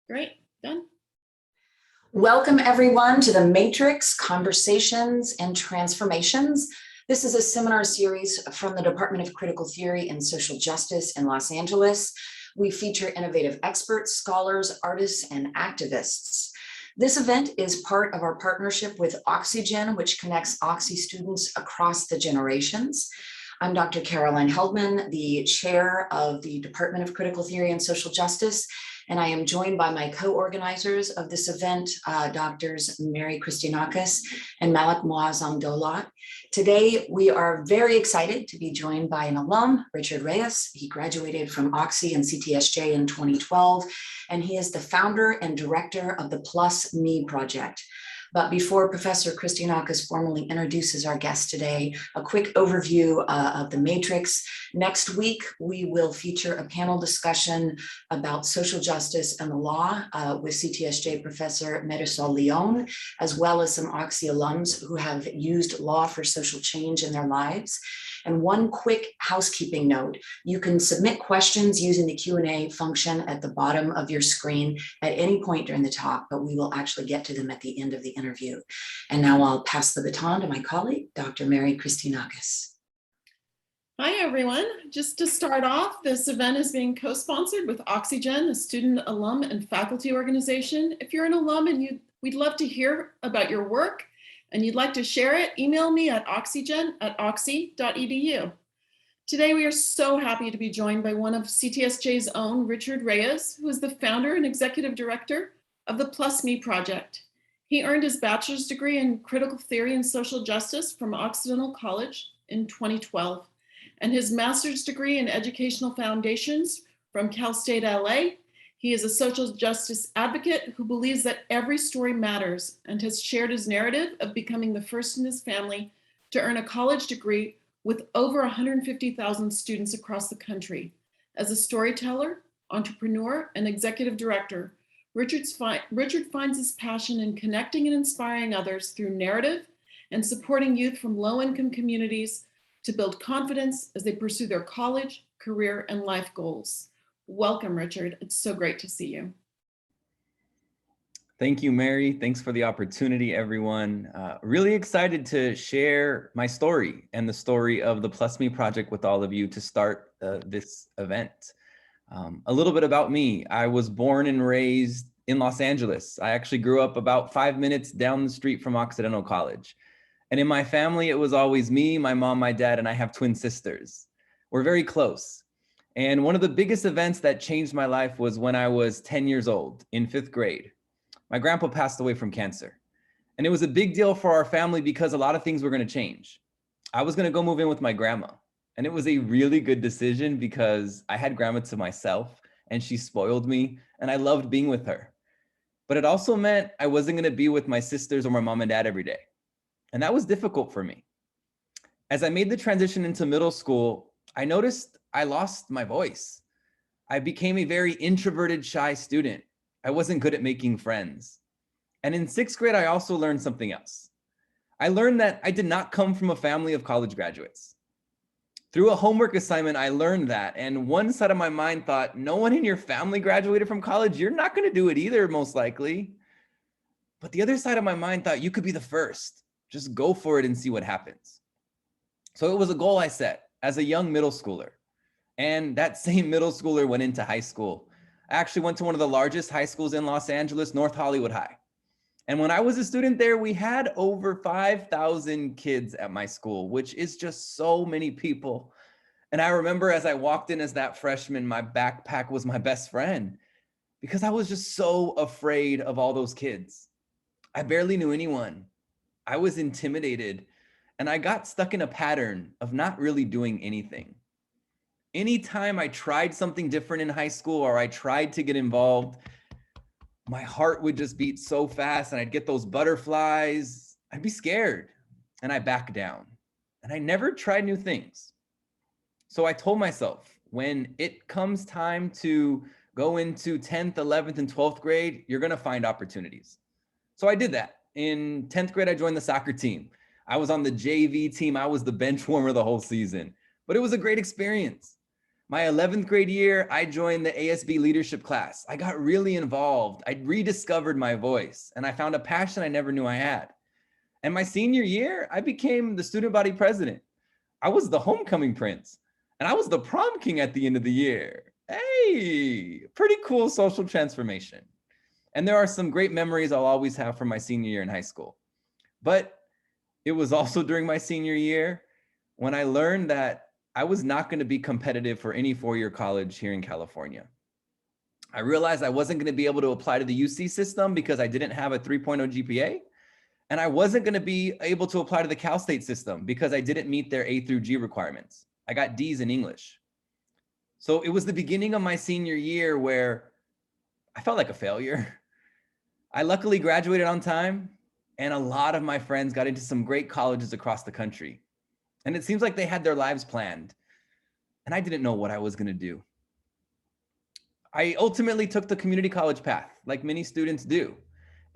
Great, done. Welcome everyone to the Matrix Conversations and Transformations. This is a seminar series from the Department of Critical Theory and Social Justice in Los Angeles. We feature innovative experts, scholars, artists, and activists. This event is part of our partnership with Oxygen, which connects Oxy students across the generations. I'm Dr. Caroline Heldman, the chair of the Department of Critical Theory and Social Justice, and I am joined by my co-organizers of this event, Drs. Mary Christinakis and Malik Moazzam-Dolat. Today, we are very excited to be joined by an alum, Richard Reyes. He graduated from Oxy and CTSJ in 2012, and he is the founder and director of the PlusMe project. But before Professor Christinakis formally introduces our guest today, a quick overview of the Matrix. Next week, we will feature a panel discussion about social justice and the law with CTSJ Professor Marisol Leon, as well as some Oxy alums who have used law for social change in their lives. And one quick housekeeping note, you can submit questions using the Q&A function at the bottom of your screen at any point during the talk, but we will actually get to them at the end of the interview. And now I'll pass the baton to my colleague, Dr. Mary Christinakis. Hi, everyone. Just to start off, this event is being co-sponsored with Oxygen, a student, alum, and faculty organization. If you're an alum and we'd love to hear about your work and you'd like to share it, email me at oxygen@oxy.edu. Today, we are so happy to be joined by one of CTSJ's own, Richard Reyes, who is the founder and executive director of the PlusMe project. He earned his bachelor's degree in critical theory and social justice from Occidental College in 2012, and his master's degree in educational foundations from Cal State LA. He is a social justice advocate who believes that every story matters and has shared his narrative of becoming the first in his family to earn a college degree with over 150,000 students across the country. As a storyteller, entrepreneur, and executive director, Richard finds his passion in connecting and inspiring others through narrative and supporting youth from low-income communities to build confidence as they pursue their college, career, and life goals. Welcome, Richard. It's so great to see you. Thank you, Mary. Thanks for the opportunity, everyone. Really excited to share my story and the story of the PlusMe project with all of you to start this event. A little bit about me. I was born and raised in Los Angeles. I actually grew up about 5 minutes down the street from Occidental College. And in my family, it was always me, my mom, my dad, and I have twin sisters. We're very close. And one of the biggest events that changed my life was when I was 10 years old in 5th grade. My grandpa passed away from cancer. And it was a big deal for our family because a lot of things were going to change. I was going to go move in with my grandma. And it was a really good decision because I had grandma to myself and she spoiled me and I loved being with her. But it also meant I wasn't going to be with my sisters or my mom and dad every day. And that was difficult for me. As I made the transition into middle school, I noticed I lost my voice. I became a very introverted, shy student. I wasn't good at making friends. And in 6th grade, I also learned something else. I learned that I did not come from a family of college graduates. Through a homework assignment, I learned that. And one side of my mind thought, no one in your family graduated from college. You're not going to do it either, most likely. But the other side of my mind thought, you could be the first. Just go for it and see what happens. So it was a goal I set as a young middle schooler. And that same middle schooler went into high school. I actually went to one of the largest high schools in Los Angeles, North Hollywood High. And when I was a student there, we had over 5,000 kids at my school, which is just so many people. And I remember as I walked in as that freshman, my backpack was my best friend because I was just so afraid of all those kids. I barely knew anyone. I was intimidated and I got stuck in a pattern of not really doing anything. Anytime I tried something different in high school or I tried to get involved, my heart would just beat so fast and I'd get those butterflies. I'd be scared and I back down and I never tried new things. So I told myself, when it comes time to go into 10th, 11th, and 12th grade, you're going to find opportunities. So I did that. In 10th grade, I joined the soccer team. I was on the JV team. I was the bench warmer the whole season, but it was a great experience. My 11th grade year, I joined the ASB leadership class. I got really involved. I rediscovered my voice and I found a passion I never knew I had. And my senior year, I became the student body president. I was the homecoming prince and I was the prom king at the end of the year. Hey, pretty cool social transformation. And there are some great memories I'll always have from my senior year in high school. But it was also during my senior year when I learned that I was not going to be competitive for any four-year college here in California. I realized I wasn't going to be able to apply to the UC system because I didn't have a 3.0 GPA. And I wasn't going to be able to apply to the Cal State system because I didn't meet their A through G requirements. I got D's in English. So it was the beginning of my senior year where I felt like a failure. I luckily graduated on time, and a lot of my friends got into some great colleges across the country. And it seems like they had their lives planned, and I didn't know what I was going to do. I ultimately took the community college path, like many students do.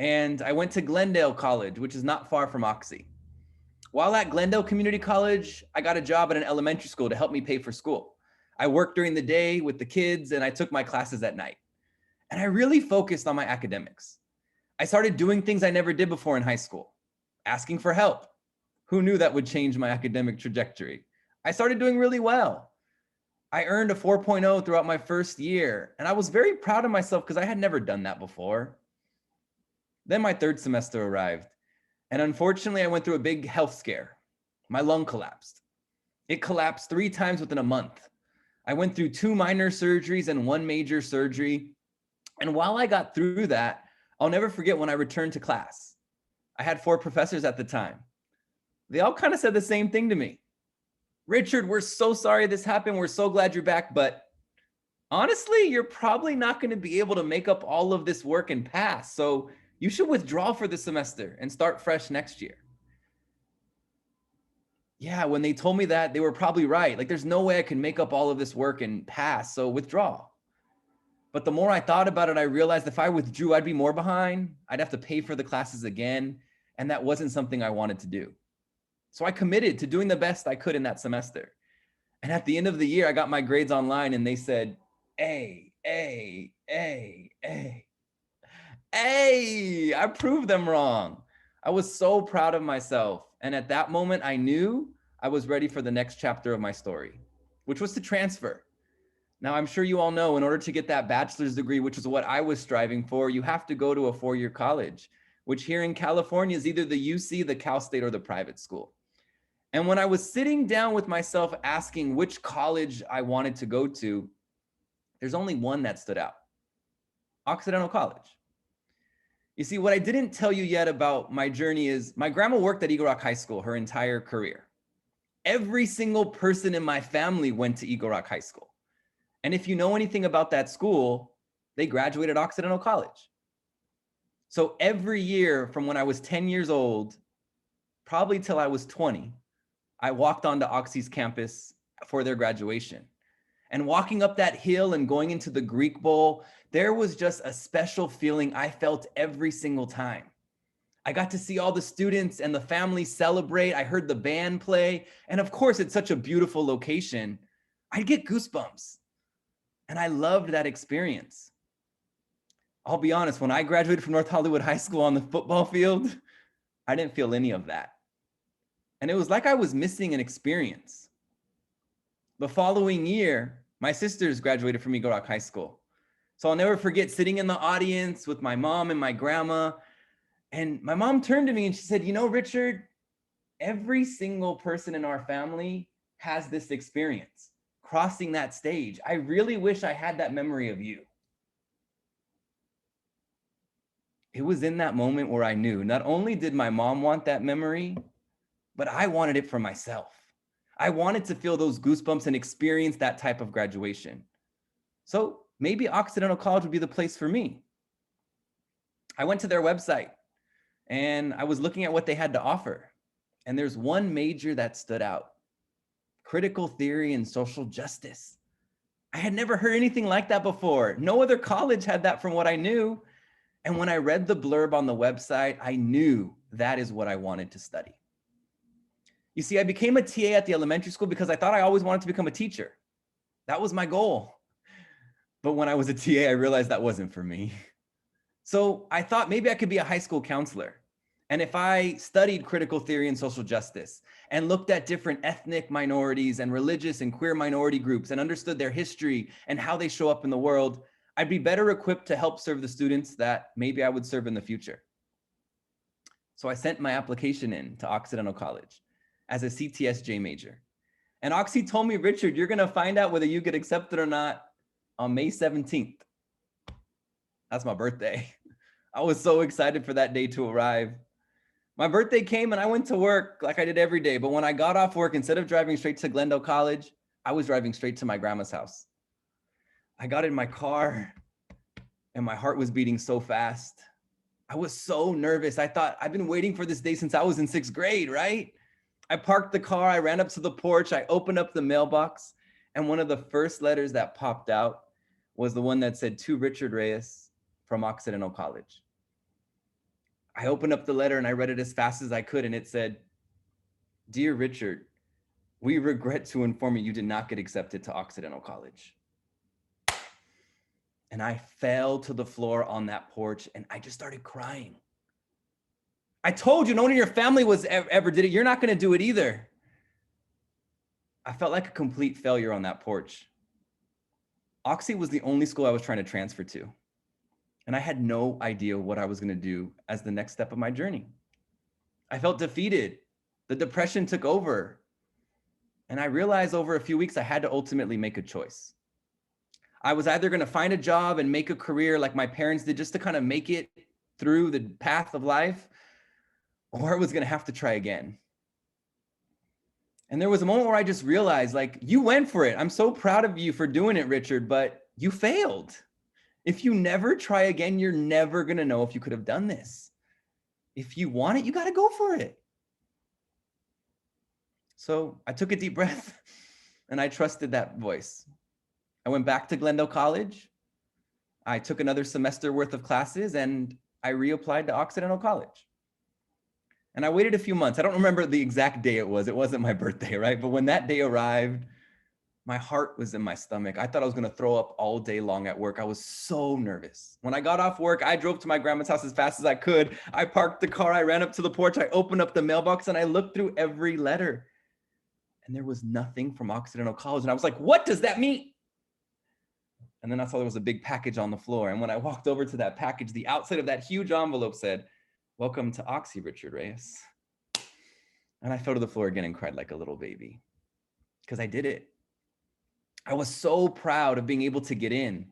And I went to Glendale College, which is not far from Oxy. While at Glendale Community College, I got a job at an elementary school to help me pay for school. I worked during the day with the kids, and I took my classes at night. And I really focused on my academics. I started doing things I never did before in high school, asking for help. Who knew that would change my academic trajectory? I started doing really well. I earned a 4.0 throughout my first year, and I was very proud of myself because I had never done that before. Then my third semester arrived, and unfortunately, I went through a big health scare. My lung collapsed. It collapsed 3 times within a month. I went through 2 minor surgeries and 1 major surgery. And while I got through that, I'll never forget when I returned to class. I had 4 professors at the time. They all kind of said the same thing to me. Richard, we're so sorry this happened. We're so glad you're back. But honestly, you're probably not going to be able to make up all of this work and pass. So you should withdraw for the semester and start fresh next year. Yeah, when they told me that, they were probably right. Like, there's no way I can make up all of this work and pass. So withdraw. But the more I thought about it, I realized if I withdrew, I'd be more behind. I'd have to pay for the classes again. And that wasn't something I wanted to do. So I committed to doing the best I could in that semester. And at the end of the year, I got my grades online and they said, A. I proved them wrong. I was so proud of myself. And at that moment, I knew I was ready for the next chapter of my story, which was to transfer. Now, I'm sure you all know in order to get that bachelor's degree, which is what I was striving for, you have to go to a 4-year college, which here in California is either the UC, the Cal State, or the private school. And when I was sitting down with myself asking which college I wanted to go to, there's only one that stood out: Occidental College. You see, what I didn't tell you yet about my journey is my grandma worked at Eagle Rock High School her entire career. Every single person in my family went to Eagle Rock High School. And if you know anything about that school, they graduated Occidental College. So every year from when I was 10 years old, probably till I was 20, I walked onto Oxy's campus for their graduation. And walking up that hill and going into the Greek Bowl, there was just a special feeling I felt every single time. I got to see all the students and the families celebrate. I heard the band play. And of course, it's such a beautiful location. I'd get goosebumps. And I loved that experience. I'll be honest, when I graduated from North Hollywood High School on the football field, I didn't feel any of that. And it was like I was missing an experience. The following year, my sisters graduated from Eagle Rock High School. So I'll never forget sitting in the audience with my mom and my grandma. And my mom turned to me and she said, "You know, Richard, every single person in our family has this experience, crossing that stage. I really wish I had that memory of you." It was in that moment where I knew not only did my mom want that memory, but I wanted it for myself. I wanted to feel those goosebumps and experience that type of graduation. So maybe Occidental College would be the place for me. I went to their website and I was looking at what they had to offer. And there's one major that stood out: critical theory and social justice. I had never heard anything like that before. No other college had that from what I knew. And when I read the blurb on the website, I knew that is what I wanted to study. You see, I became a TA at the elementary school because I thought I always wanted to become a teacher. That was my goal. But when I was a TA, I realized that wasn't for me. So I thought maybe I could be a high school counselor. And if I studied critical theory and social justice and looked at different ethnic minorities and religious and queer minority groups and understood their history and how they show up in the world, I'd be better equipped to help serve the students that maybe I would serve in the future. So I sent my application in to Occidental College as a CTSJ major. And Oxy told me, Richard, you're gonna find out whether you get accepted or not on May 17th. That's my birthday. I was so excited for that day to arrive. My birthday came and I went to work like I did every day. But when I got off work, instead of driving straight to Glendale College, I was driving straight to my grandma's house. I got in my car and my heart was beating so fast. I was so nervous. I thought, I've been waiting for this day since I was in 6th grade, right? I parked the car, I ran up to the porch, I opened up the mailbox, and one of the first letters that popped out was the one that said, to Richard Reyes from Occidental College. I opened up the letter and I read it as fast as I could, and it said, Dear Richard, we regret to inform you did not get accepted to Occidental College. And I fell to the floor on that porch and I just started crying. I told you, no one in your family was ever did it. You're not going to do it either. I felt like a complete failure on that porch. Oxy was the only school I was trying to transfer to. And I had no idea what I was going to do as the next step of my journey. I felt defeated. The depression took over. And I realized over a few weeks, I had to ultimately make a choice. I was either going to find a job and make a career like my parents did just to kind of make it through the path of life, or I was going to have to try again. And there was a moment where I just realized, like, you went for it. I'm so proud of you for doing it, Richard, but you failed. If you never try again, you're never going to know if you could have done this. If you want it, you got to go for it. So I took a deep breath and I trusted that voice. I went back to Glendale College. I took another semester worth of classes and I reapplied to Occidental College. And I waited a few months. I don't remember the exact day it was. It wasn't my birthday, right? But when that day arrived, my heart was in my stomach. I thought I was going to throw up all day long at work. I was so nervous. When I got off work, I drove to my grandma's house as fast as I could. I parked the car. I ran up to the porch. I opened up the mailbox and I looked through every letter. And there was nothing from Occidental College. And I was like, what does that mean? And then I saw there was a big package on the floor. And when I walked over to that package, the outside of that huge envelope said, welcome to Oxy, Richard Reyes. And I fell to the floor again and cried like a little baby because I did it. I was so proud of being able to get in.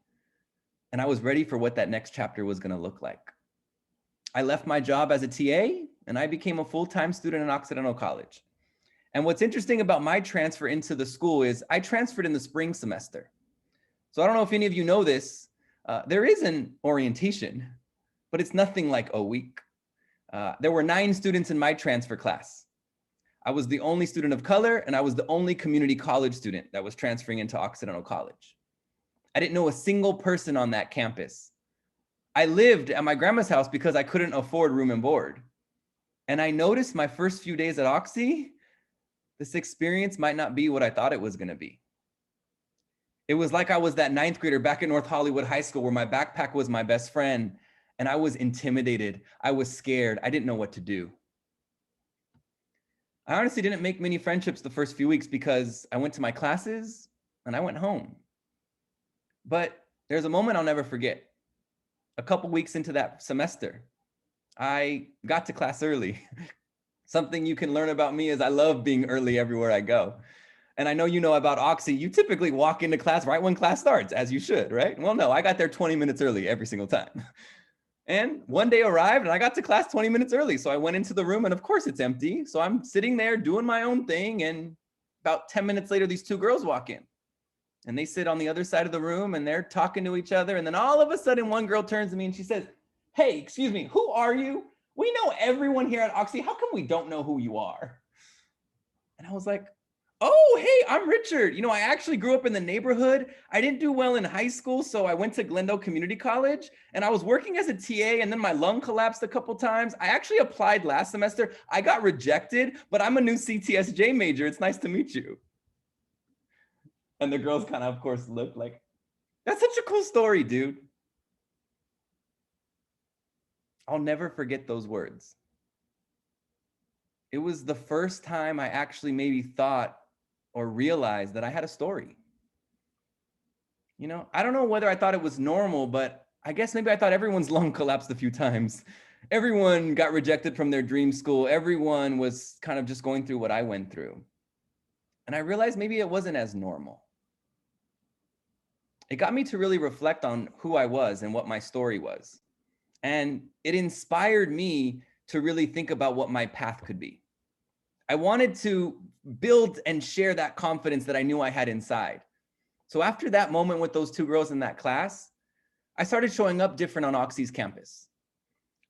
And I was ready for what that next chapter was going to look like. I left my job as a TA and I became a full-time student at Occidental College. And what's interesting about my transfer into the school is I transferred in the spring semester. So I don't know if any of you know this, there is an orientation, but it's nothing like a week. There were 9 students in my transfer class. I was the only student of color and I was the only community college student that was transferring into Occidental College. I didn't know a single person on that campus. I lived at my grandma's house because I couldn't afford room and board. And I noticed my first few days at Oxy, this experience might not be what I thought it was going to be. It was like I was that 9th grader back in North Hollywood High School where my backpack was my best friend and I was intimidated. I was scared. I didn't know what to do. I honestly didn't make many friendships the first few weeks because I went to my classes and I went home. But there's a moment I'll never forget. A couple weeks into that semester, I got to class early. Something you can learn about me is I love being early everywhere I go. And I know you know about Oxy, you typically walk into class right when class starts, as you should, right? Well, no, I got there 20 minutes early every single time. And one day arrived and I got to class 20 minutes early. So I went into the room and of course it's empty. So I'm sitting there doing my own thing. And about 10 minutes later, these 2 girls walk in and they sit on the other side of the room and they're talking to each other. And then all of a sudden, one girl turns to me and she says, hey, excuse me, who are you? We know everyone here at Oxy. How come we don't know who you are? And I was like, oh, hey, I'm Richard. You know, I actually grew up in the neighborhood. I didn't do well in high school, so I went to Glendale Community College, and I was working as a TA, and then my lung collapsed a couple times. I actually applied last semester. I got rejected, but I'm a new CTSJ major. It's nice to meet you. And the girls kind of course, looked like, that's such a cool story, dude. I'll never forget those words. It was the first time I actually maybe thought or realized that I had a story. I don't know whether I thought it was normal, but I guess maybe I thought everyone's lung collapsed a few times. Everyone got rejected from their dream school. Everyone was kind of just going through what I went through. And I realized maybe it wasn't as normal. It got me to really reflect on who I was and what my story was. And it inspired me to really think about what my path could be. I wanted to build and share that confidence that I knew I had inside. So after that moment with those two girls in that class, I started showing up different on Oxy's campus.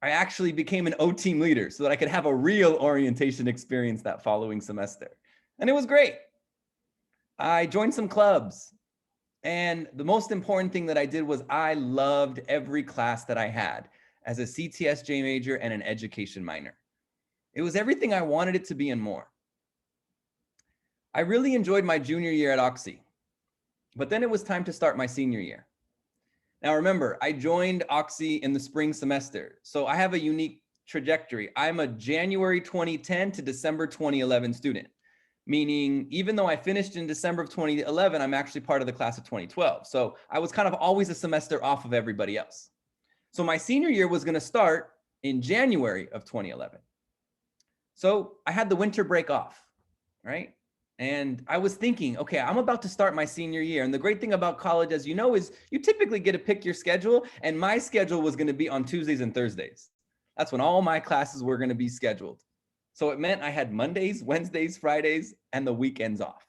I actually became an O team leader so that I could have a real orientation experience that following semester. And it was great. I joined some clubs. And the most important thing that I did was I loved every class that I had as a CTSJ major and an education minor. It was everything I wanted it to be and more. I really enjoyed my junior year at Oxy, but then it was time to start my senior year. Now remember, I joined Oxy in the spring semester, so I have a unique trajectory. I'm a January 2010 to December 2011 student, meaning even though I finished in December of 2011, I'm actually part of the class of 2012. So I was kind of always a semester off of everybody else. So my senior year was going to start in January of 2011. So I had the winter break off, right? And I was thinking, okay, I'm about to start my senior year. And the great thing about college, as you know, is you typically get to pick your schedule. And my schedule was going to be on Tuesdays and Thursdays. That's when all my classes were going to be scheduled. So it meant I had Mondays, Wednesdays, Fridays, and the weekends off.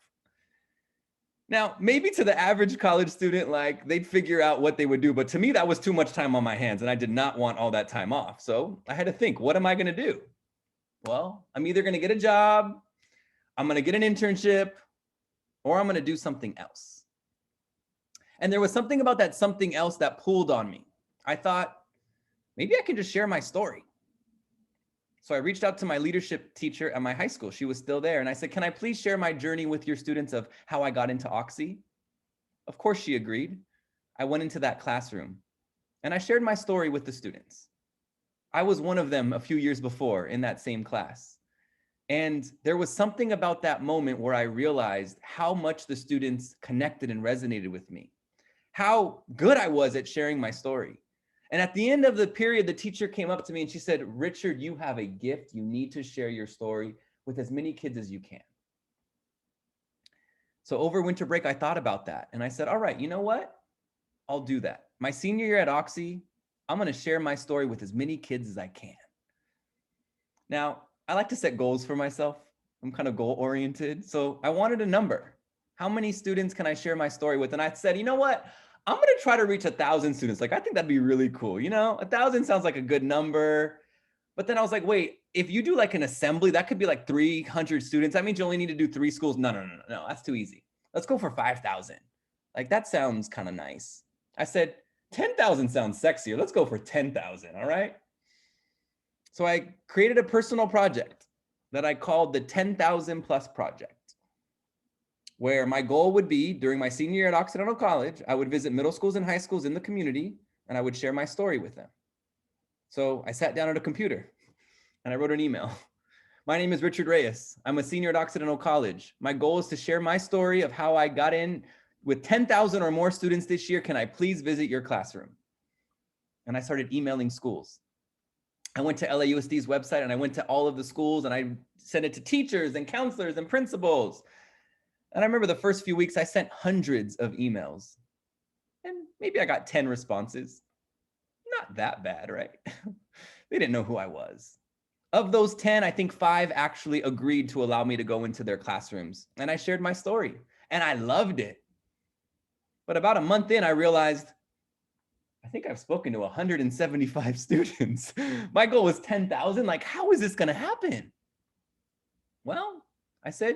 Now, maybe to the average college student, like they'd figure out what they would do. But to me, that was too much time on my hands. And I did not want all that time off. So I had to think, what am I going to do? Well, I'm either going to get a job, I'm going to get an internship, or I'm going to do something else. And there was something about that something else that pulled on me. I thought, maybe I can just share my story. So I reached out to my leadership teacher at my high school. She was still there. And I said, can I please share my journey with your students of how I got into Oxy? Of course, she agreed. I went into that classroom and I shared my story with the students. I was one of them a few years before in that same class. And there was something about that moment where I realized how much the students connected and resonated with me, how good I was at sharing my story. And at the end of the period, the teacher came up to me and she said, Richard, you have a gift. You need to share your story with as many kids as you can. So over winter break, I thought about that. And I said, all right, you know what? I'll do that. My senior year at Oxy, I'm going to share my story with as many kids as I can. Now, I like to set goals for myself. I'm kind of goal oriented. So I wanted a number. How many students can I share my story with? And I said, you know what? I'm going to try to reach 1,000 students. Like, I think that'd be really cool. 1,000 sounds like a good number. But then I was like, wait, if you do like an assembly, that could be like 300 students. That means you only need to do 3 schools. No, that's too easy. Let's go for 5,000. Like, that sounds kind of nice. I said, 10,000 sounds sexier. Let's go for 10,000. All right. So I created a personal project that I called the 10,000 Plus Project, where my goal would be during my senior year at Occidental College, I would visit middle schools and high schools in the community, and I would share my story with them. So I sat down at a computer and I wrote an email. My name is Richard Reyes. I'm a senior at Occidental College. My goal is to share my story of how I got in with 10,000 or more students this year. Can I please visit your classroom? And I started emailing schools. I went to LAUSD's website and I went to all of the schools and I sent it to teachers and counselors and principals. And I remember the first few weeks I sent hundreds of emails and maybe I got 10 responses. Not that bad, right? They didn't know who I was. Of those 10, I think 5 actually agreed to allow me to go into their classrooms. And I shared my story and I loved it. But about a month in, I realized, I think I've spoken to 175 students. My goal was 10,000. Like, how is this going to happen? Well, I said,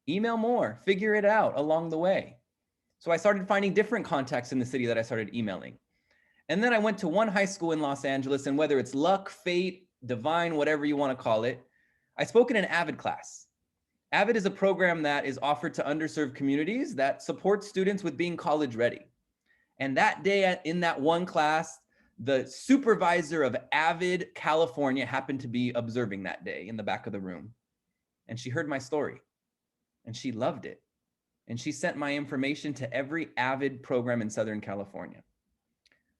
email more, figure it out along the way. So I started finding different contacts in the city that I started emailing. And then I went to one high school in Los Angeles, and whether it's luck, fate, divine, whatever you want to call it, I spoke in an AVID class. AVID is a program that is offered to underserved communities that supports students with being college ready. And that day in that one class, the supervisor of AVID California happened to be observing that day in the back of the room. And she heard my story and she loved it. And she sent my information to every AVID program in Southern California.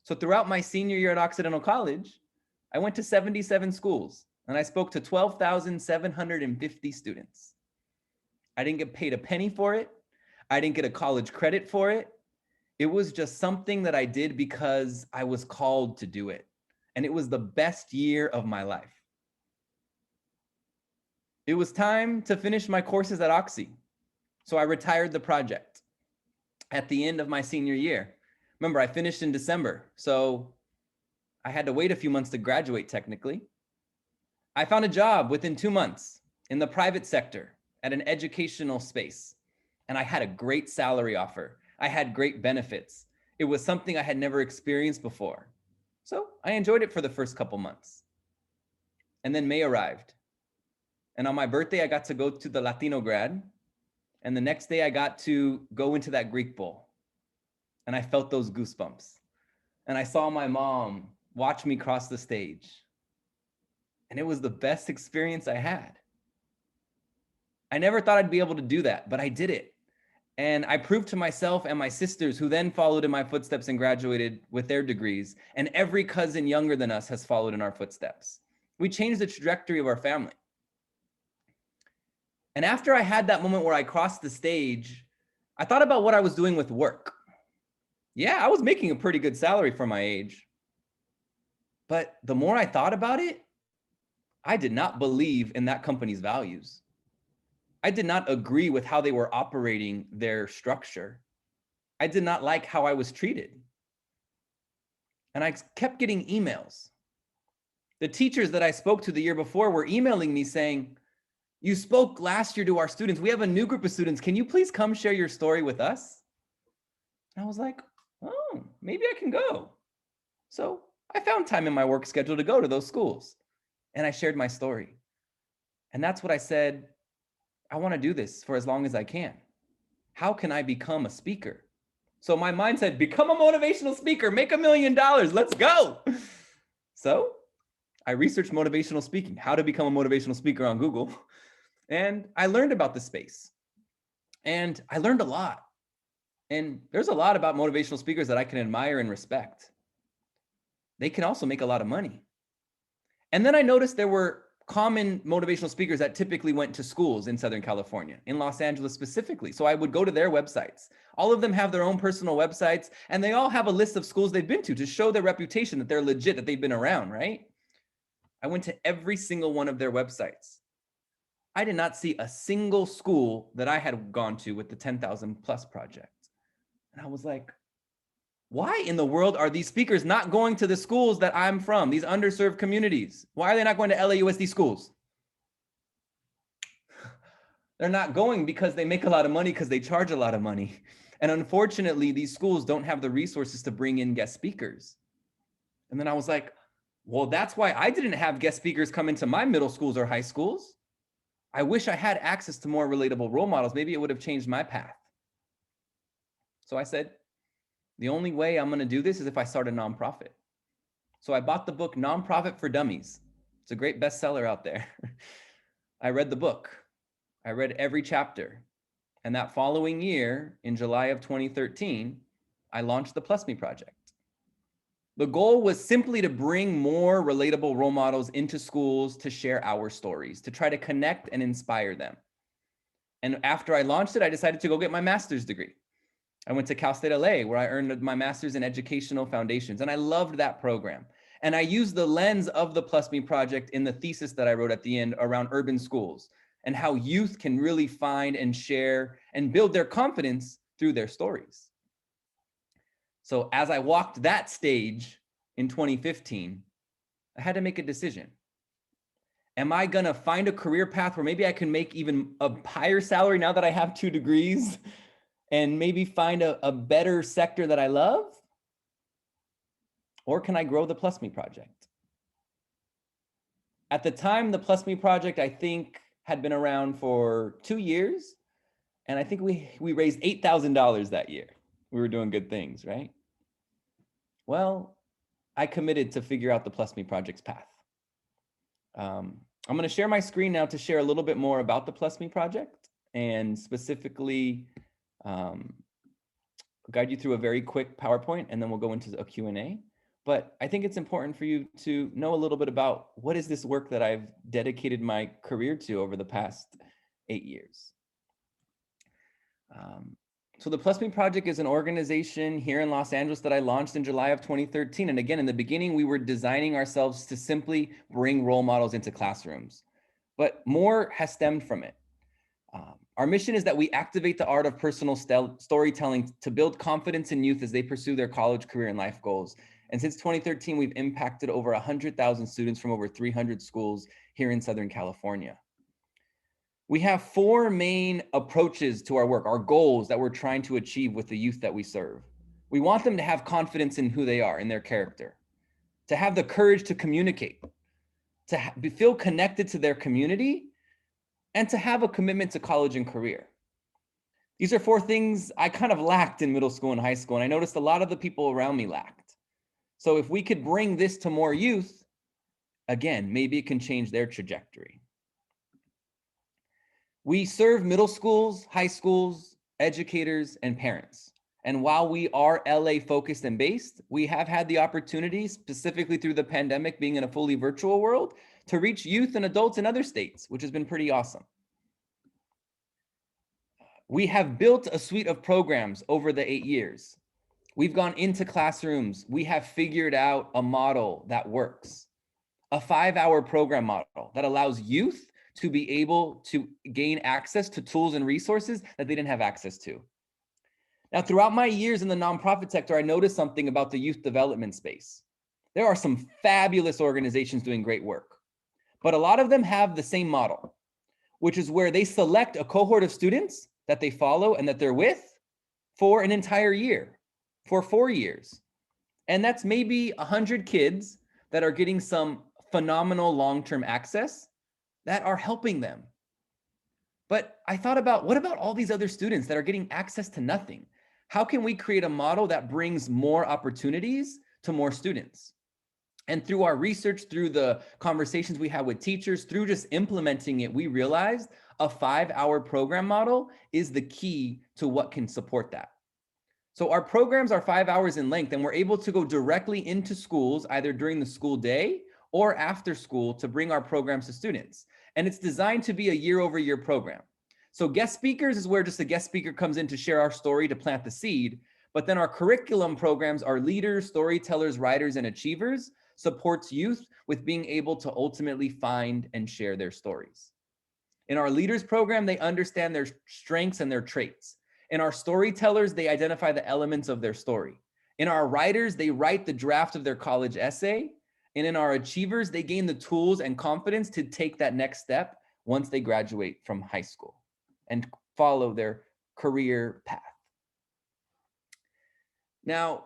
So throughout my senior year at Occidental College, I went to 77 schools and I spoke to 12,750 students. I didn't get paid a penny for it. I didn't get a college credit for it. It was just something that I did because I was called to do it. And it was the best year of my life. It was time to finish my courses at Oxy. So I retired the project at the end of my senior year. Remember, I finished in December, so I had to wait a few months to graduate technically. I found a job within 2 months in the private sector at an educational space, and I had a great salary offer. I had great benefits. It was something I had never experienced before. So I enjoyed it for the first couple months. And then May arrived. And on my birthday, I got to go to the Latino grad. And the next day I got to go into that Greek bowl. And I felt those goosebumps. And I saw my mom watch me cross the stage. And it was the best experience I had. I never thought I'd be able to do that, but I did it. And I proved to myself and my sisters, who then followed in my footsteps and graduated with their degrees, and every cousin younger than us has followed in our footsteps. We changed the trajectory of our family. And after I had that moment where I crossed the stage, I thought about what I was doing with work. Yeah, I was making a pretty good salary for my age. But the more I thought about it, I did not believe in that company's values. I did not agree with how they were operating their structure. I did not like how I was treated. And I kept getting emails. The teachers that I spoke to the year before were emailing me saying, "You spoke last year to our students. We have a new group of students. Can you please come share your story with us?" And I was like, oh, maybe I can go. So I found time in my work schedule to go to those schools. And I shared my story. And that's what I said, I want to do this for as long as I can. How can I become a speaker? So my mind said, become a motivational speaker, make $1 million, let's go. So I researched motivational speaking, how to become a motivational speaker on Google. And I learned about the space. And I learned a lot. And there's a lot about motivational speakers that I can admire and respect. They can also make a lot of money. And then I noticed there were common motivational speakers that typically went to schools in Southern California, in Los Angeles specifically. So I would go to their websites. All of them have their own personal websites, and they all have a list of schools they've been to show their reputation, that they're legit, that they've been around, right? I went to every single one of their websites. I did not see a single school that I had gone to with the 10,000 plus project. And I was like, why in the world are these speakers not going to the schools that I'm from, these underserved communities? Why are they not going to LAUSD schools? They're not going because they make a lot of money, because they charge a lot of money. And unfortunately, these schools don't have the resources to bring in guest speakers. And then I was like, well, that's why I didn't have guest speakers come into my middle schools or high schools. I wish I had access to more relatable role models. Maybe it would have changed my path. So I said, the only way I'm going to do this is if I start a nonprofit. So I bought the book Nonprofit for Dummies. It's a great bestseller out there. I read the book. I read every chapter. And that following year, in July of 2013, I launched the PlusMe project. The goal was simply to bring more relatable role models into schools to share our stories, to try to connect and inspire them. And after I launched it, I decided to go get my master's degree. I went to Cal State LA, where I earned my master's in educational foundations, and I loved that program. And I used the lens of the PlusMe project in the thesis that I wrote at the end around urban schools and how youth can really find and share and build their confidence through their stories. So as I walked that stage in 2015, I had to make a decision. Am I gonna find a career path where maybe I can make even a higher salary now that I have 2 degrees? And maybe find a better sector that I love? Or can I grow the PlusMe project? At the time, the PlusMe project, I think, had been around for 2 years, and I think we raised $8,000 that year. We were doing good things, right? Well, I committed to figure out the PlusMe project's path. I'm going to share my screen now to share a little bit more about the PlusMe project, and specifically guide you through a very quick PowerPoint, and then we'll go into a Q&A. But I think it's important for you to know a little bit about what is this work that I've dedicated my career to over the past 8 years. So the PlusMe Project is an organization here in Los Angeles that I launched in July of 2013. And again, in the beginning, we were designing ourselves to simply bring role models into classrooms, but more has stemmed from it. Our mission is that we activate the art of personal storytelling to build confidence in youth as they pursue their college, career, and life goals. And since 2013, we've impacted over 100,000 students from over 300 schools here in Southern California. We have 4 main approaches to our work, our goals that we're trying to achieve with the youth that we serve. We want them to have confidence in who they are, in their character, to have the courage to communicate, to feel connected to their community, and to have a commitment to college and career. These are 4 things I kind of lacked in middle school and high school, and I noticed a lot of the people around me lacked. So if we could bring this to more youth, again, maybe it can change their trajectory. We serve middle schools, high schools, educators, and parents. And while we are LA focused and based, we have had the opportunity, specifically through the pandemic being in a fully virtual world, to reach youth and adults in other states, which has been pretty awesome. We have built a suite of programs over the 8 years. We've gone into classrooms. We have figured out a model that works, a 5-hour program model that allows youth to be able to gain access to tools and resources that they didn't have access to. Now, throughout my years in the nonprofit sector, I noticed something about the youth development space. There are some fabulous organizations doing great work, but a lot of them have the same model, which is where they select a cohort of students that they follow and that they're with for an entire year, for 4 years. And that's maybe 100 kids that are getting some phenomenal long-term access that are helping them. But I thought about, what about all these other students that are getting access to nothing? How can we create a model that brings more opportunities to more students? And through our research, through the conversations we had with teachers, through just implementing it, we realized a 5-hour program model is the key to what can support that. So our programs are 5 hours in length, and we're able to go directly into schools, either during the school day or after school, to bring our programs to students. And it's designed to be a year-over-year program. So guest speakers is where just a guest speaker comes in to share our story, to plant the seed. But then our curriculum programs are leaders, storytellers, writers, and achievers, supports youth with being able to ultimately find and share their stories. In our leaders program, they understand their strengths and their traits. In our storytellers, they identify the elements of their story. In our writers, they write the draft of their college essay. And in our achievers, they gain the tools and confidence to take that next step once they graduate from high school and follow their career path. Now,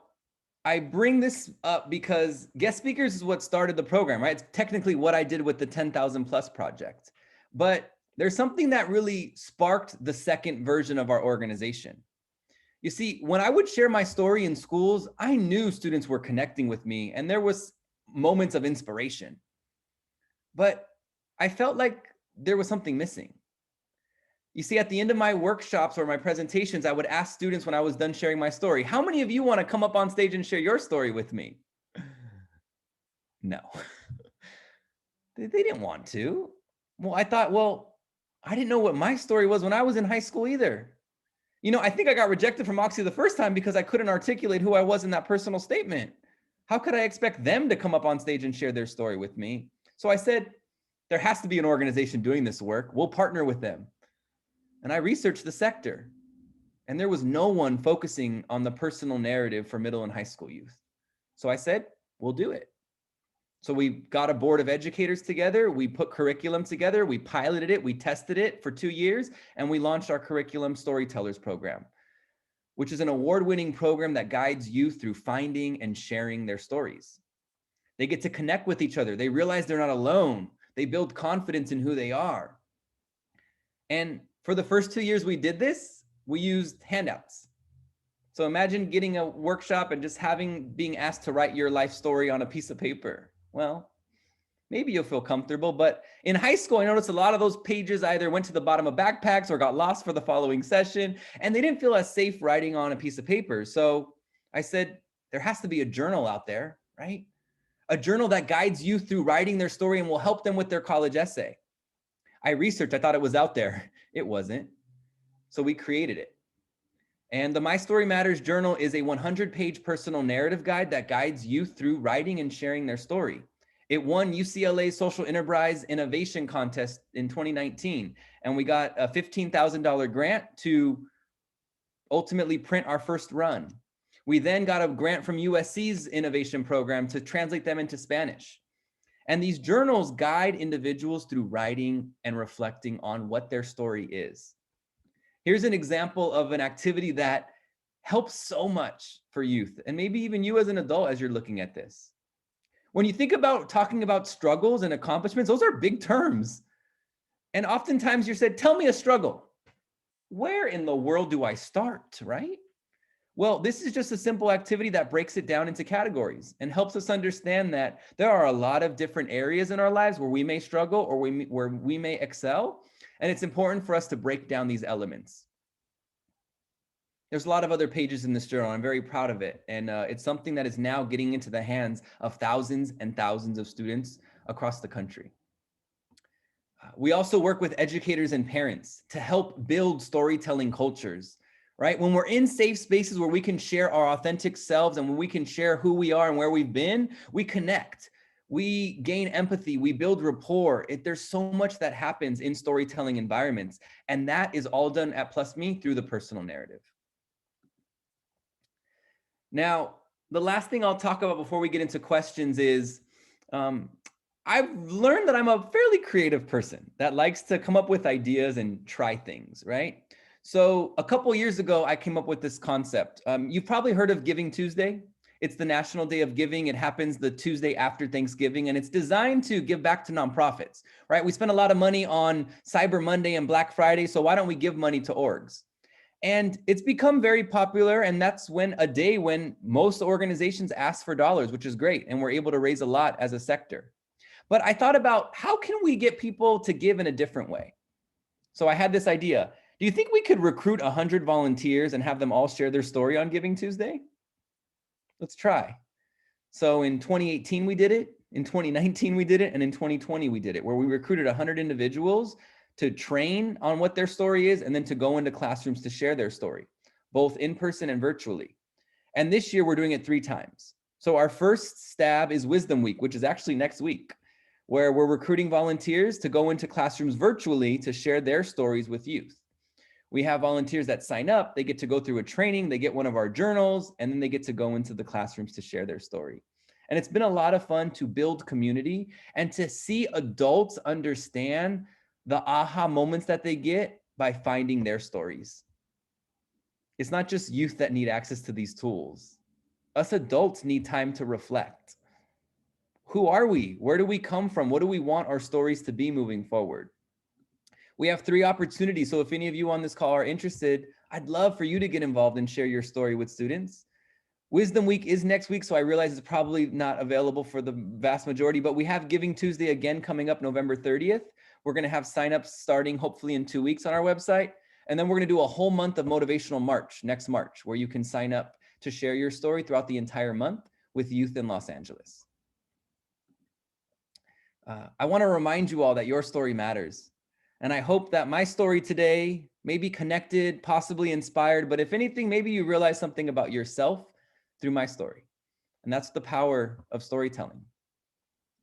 I bring this up because guest speakers is what started the program, right? It's technically what I did with the 10,000 Plus project. But there's something that really sparked the second version of our organization. You see, when I would share my story in schools, I knew students were connecting with me, and there was moments of inspiration. But I felt like there was something missing. You see, at the end of my workshops or my presentations, I would ask students when I was done sharing my story, how many of you want to come up on stage and share your story with me? No. They didn't want to. Well, I thought, well, I didn't know what my story was when I was in high school either. You know, I think I got rejected from Oxy the first time because I couldn't articulate who I was in that personal statement. How could I expect them to come up on stage and share their story with me? So I said, there has to be an organization doing this work. We'll partner with them. And I researched the sector, and there was no one focusing on the personal narrative for middle and high school youth. So I said, we'll do it. So we got a board of educators together, we put curriculum together, we piloted it, we tested it for 2 years, and we launched our curriculum Storytellers program, which is an award-winning program that guides youth through finding and sharing their stories. They get to connect with each other. They realize they're not alone. They build confidence in who they are. And for the first 2 years we did this, we used handouts. So imagine getting a workshop and just being asked to write your life story on a piece of paper. Well, maybe you'll feel comfortable, but in high school, I noticed a lot of those pages either went to the bottom of backpacks or got lost for the following session, and they didn't feel as safe writing on a piece of paper. So I said, there has to be a journal out there, right? A journal that guides you through writing their story and will help them with their college essay. I researched, I thought it was out there. It wasn't. So we created it. And the My Story Matters journal is a 100-page personal narrative guide that guides you through writing and sharing their story. It won UCLA's Social Enterprise Innovation Contest in 2019, and we got a $15,000 grant to ultimately print our first run. We then got a grant from USC's innovation program to translate them into Spanish. And these journals guide individuals through writing and reflecting on what their story is. Here's an example of an activity that helps so much for youth, and maybe even you as an adult as you're looking at this. When you think about talking about struggles and accomplishments, those are big terms. And oftentimes you're said, tell me a struggle. Where in the world do I start, right? Well, this is just a simple activity that breaks it down into categories and helps us understand that there are a lot of different areas in our lives where we may struggle or where we may excel. And it's important for us to break down these elements. There's a lot of other pages in this journal. I'm very proud of it. And it's something that is now getting into the hands of thousands and thousands of students across the country. We also work with educators and parents to help build storytelling cultures, right? When we're in safe spaces where we can share our authentic selves and when we can share who we are and where we've been, we connect. We gain empathy, we build rapport. There's so much that happens in storytelling environments, and that is all done at PlusMe through the personal narrative. Now, the last thing I'll talk about before we get into questions is, I've learned that I'm a fairly creative person that likes to come up with ideas and try things, right? So a couple years ago, I came up with this concept. You've probably heard of Giving Tuesday. It's the National Day of Giving. It happens the Tuesday after Thanksgiving, and it's designed to give back to nonprofits, right? We spend a lot of money on Cyber Monday and Black Friday, so why don't we give money to orgs? And it's become very popular, and that's a day when most organizations ask for dollars, which is great, and we're able to raise a lot as a sector. But I thought about how can we get people to give in a different way? So I had this idea. Do you think we could recruit 100 volunteers and have them all share their story on Giving Tuesday? Let's try. So in 2018, we did it. In 2019, we did it. And in 2020, we did it, where we recruited 100 individuals to train on what their story is and then to go into classrooms to share their story, both in person and virtually. And this year, we're doing it 3 times. So our first stab is Wisdom Week, which is actually next week, where we're recruiting volunteers to go into classrooms virtually to share their stories with youth. We have volunteers that sign up, they get to go through a training, they get one of our journals, and then they get to go into the classrooms to share their story. And it's been a lot of fun to build community and to see adults understand the aha moments that they get by finding their stories. It's not just youth that need access to these tools. Us adults need time to reflect. Who are we? Where do we come from? What do we want our stories to be moving forward? We have 3 opportunities. So if any of you on this call are interested, I'd love for you to get involved and share your story with students. Wisdom Week is next week, so I realize it's probably not available for the vast majority, but we have Giving Tuesday again coming up November 30th. We're going to have signups starting hopefully in 2 weeks on our website. And then we're going to do a whole month of Motivational March next March, where you can sign up to share your story throughout the entire month with youth in Los Angeles. I want to remind you all that your story matters. And I hope that my story today may be connected, possibly inspired, but if anything, maybe you realize something about yourself through my story. And that's the power of storytelling.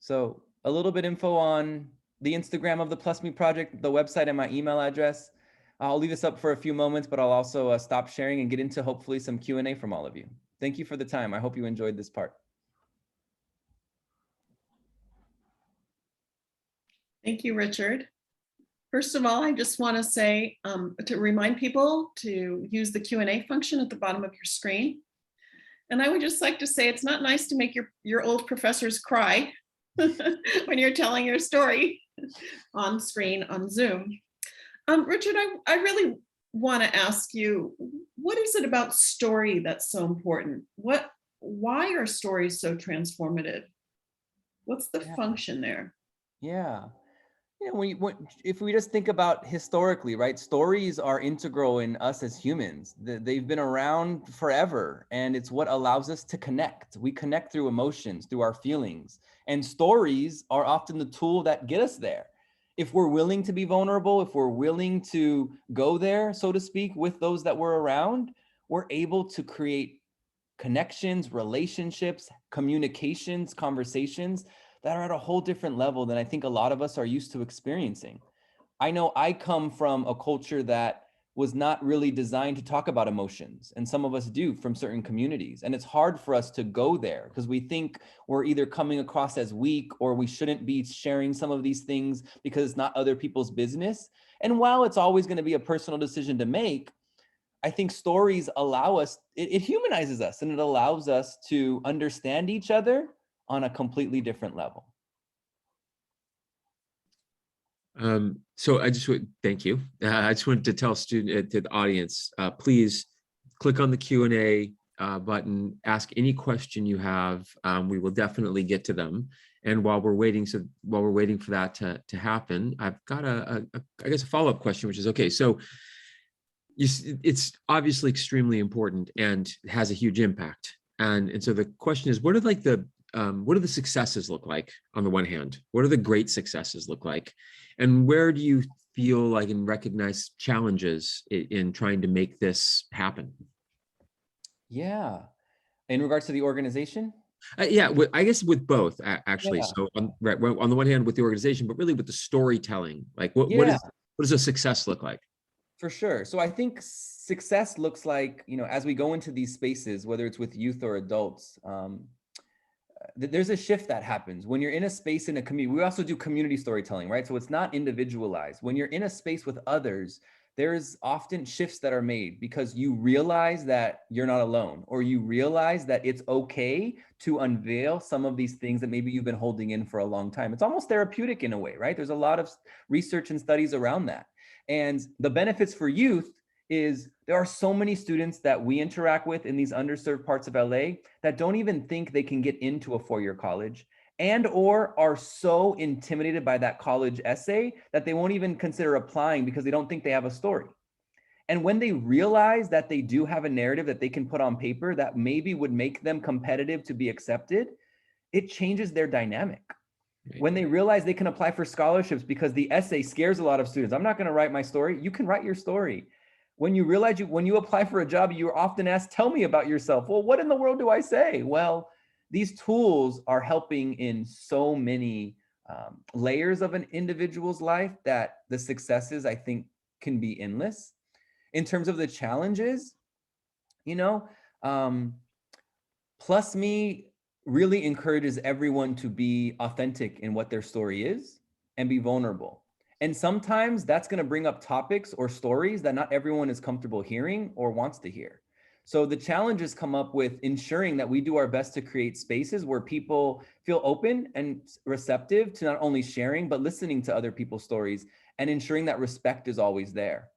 So a little bit info on the Instagram of the PlusMe project, the website, and my email address. I'll leave this up for a few moments, but I'll also stop sharing and get into hopefully some Q&A from all of you. Thank you for the time. I hope you enjoyed this part. Thank you, Richard. First of all, I just want to say to remind people to use the Q&A function at the bottom of your screen. And I would just like to say it's not nice to make your old professors cry when you're telling your story on screen on Zoom. Richard, I really want to ask you, what is it about story that's so important? Why are stories so transformative? What's the Yeah. function there? Yeah. If we just think about historically, right? Stories are integral in us as humans. They've been around forever, and it's what allows us to connect. We connect through emotions, through our feelings, and stories are often the tool that get us there. If we're willing to be vulnerable, if we're willing to go there, so to speak, with those that we're around, we're able to create connections, relationships, communications, conversations that are at a whole different level than I think a lot of us are used to experiencing. I know I come from a culture that was not really designed to talk about emotions, and some of us do from certain communities. And it's hard for us to go there because we think we're either coming across as weak or we shouldn't be sharing some of these things because it's not other people's business. And while it's always going to be a personal decision to make, I think stories allow us, it humanizes us, and it allows us to understand each other on a completely different level. So I just would thank you. I just wanted to tell to the audience, please click on the Q&A button, ask any question you have. We will definitely get to them. And while we're waiting for that to happen, I've got I guess a follow-up question, which is, okay, so it's obviously extremely important and has a huge impact. And so the question is, what are the successes look like on the one hand? What do the great successes look like? And where do you feel like and recognize challenges in trying to make this happen? Yeah. In regards to the organization? Yeah, I guess with both, actually. Yeah. So on the one hand with the organization, but really with the storytelling, like what Yeah. does a success look like? For sure. So I think success looks like, as we go into these spaces, whether it's with youth or adults, there's a shift that happens when you're in a space in a community. We also do community storytelling, right? So it's not individualized. When you're in a space with others, there's often shifts that are made because you realize that you're not alone, or you realize that it's okay to unveil some of these things that maybe you've been holding in for a long time. It's almost therapeutic in a way, right? There's a lot of research and studies around that. And the benefits for youth is there are so many students that we interact with in these underserved parts of LA that don't even think they can get into a four-year college, and or are so intimidated by that college essay that they won't even consider applying because they don't think they have a story. And when they realize that they do have a narrative that they can put on paper that maybe would make them competitive to be accepted, it changes their dynamic. When they realize they can apply for scholarships because the essay scares a lot of students. I'm not going to write my story. You can write your story. When you realize when you apply for a job, you're often asked, tell me about yourself. Well, what in the world do I say? Well, these tools are helping in so many layers of an individual's life that the successes, I think, can be endless. In terms of the challenges, PlusMe really encourages everyone to be authentic in what their story is and be vulnerable. And sometimes that's going to bring up topics or stories that not everyone is comfortable hearing or wants to hear. So the challenges come up with ensuring that we do our best to create spaces where people feel open and receptive to not only sharing, but listening to other people's stories, and ensuring that respect is always there.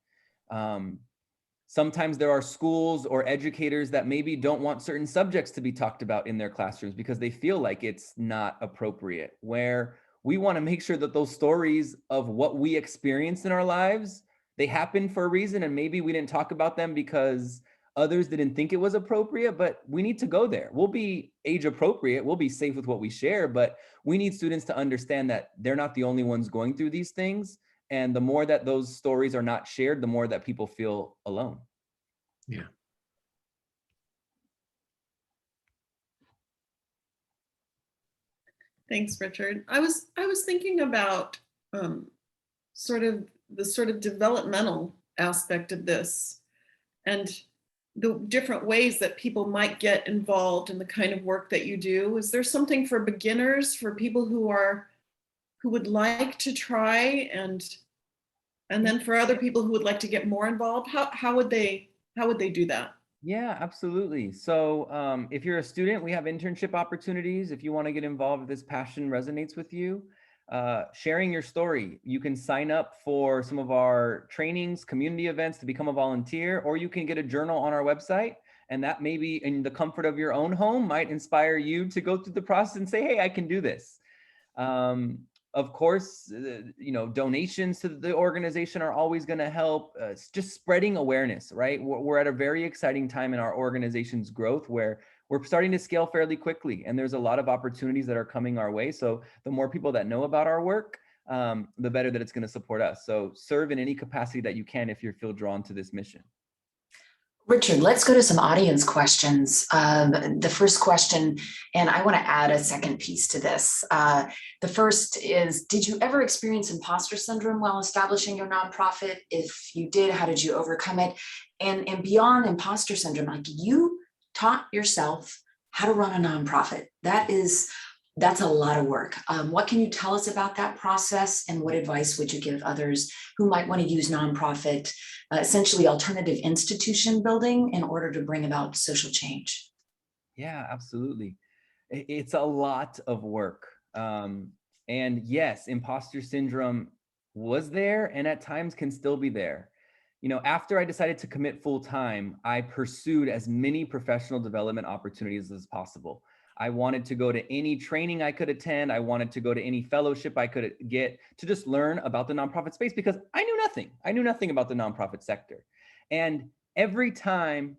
Sometimes there are schools or educators that maybe don't want certain subjects to be talked about in their classrooms because they feel like it's not appropriate, where we want to make sure that those stories of what we experienced in our lives, they happen for a reason, and maybe we didn't talk about them because others didn't think it was appropriate, but we need to go there. We'll be age appropriate, we'll be safe with what we share, but we need students to understand that they're not the only ones going through these things. And the more that those stories are not shared, the more that people feel alone. Yeah. Thanks, Richard. I was thinking about sort of developmental aspect of this and the different ways that people might get involved in the kind of work that you do. Is there something for beginners, for people who would like to try, and then for other people who would like to get more involved? How would they do that? Yeah, absolutely. So if you're a student, we have internship opportunities. If you want to get involved, if this passion resonates with you, sharing your story. You can sign up for some of our trainings, community events to become a volunteer, or you can get a journal on our website. And that maybe in the comfort of your own home might inspire you to go through the process and say, hey, I can do this. Of course, donations to the organization are always going to help. It's just spreading awareness, right? We're at a very exciting time in our organization's growth where we're starting to scale fairly quickly, and there's a lot of opportunities that are coming our way. So the more people that know about our work, the better that it's going to support us. So serve in any capacity that you can if you feel drawn to this mission. Richard, let's go to some audience questions. The first question, and I want to add a second piece to this. The first is, did you ever experience imposter syndrome while establishing your nonprofit? If you did, how did you overcome it? And beyond imposter syndrome, like, you taught yourself how to run a nonprofit. That's a lot of work. What can you tell us about that process, and what advice would you give others who might want to use nonprofit, essentially alternative institution building, in order to bring about social change? Yeah, absolutely. It's a lot of work. And yes, imposter syndrome was there and at times can still be there. After I decided to commit full time, I pursued as many professional development opportunities as possible. I wanted to go to any training I could attend. I wanted to go to any fellowship I could get to just learn about the nonprofit space, because I knew nothing. I knew nothing about the nonprofit sector. And not every time,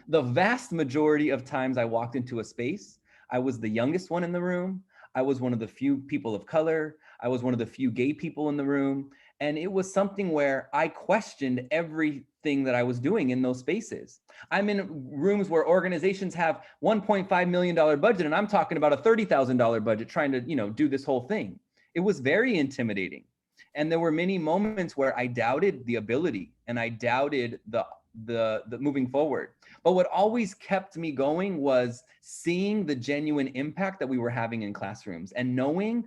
the vast majority of times I walked into a space, I was the youngest one in the room. I was one of the few people of color. I was one of the few gay people in the room. And it was something where I questioned everything that I was doing in those spaces. I'm in rooms where organizations have $1.5 million budget, and I'm talking about a $30,000 budget trying to, do this whole thing. It was very intimidating. And there were many moments where I doubted the ability, and I doubted the moving forward. But what always kept me going was seeing the genuine impact that we were having in classrooms and knowing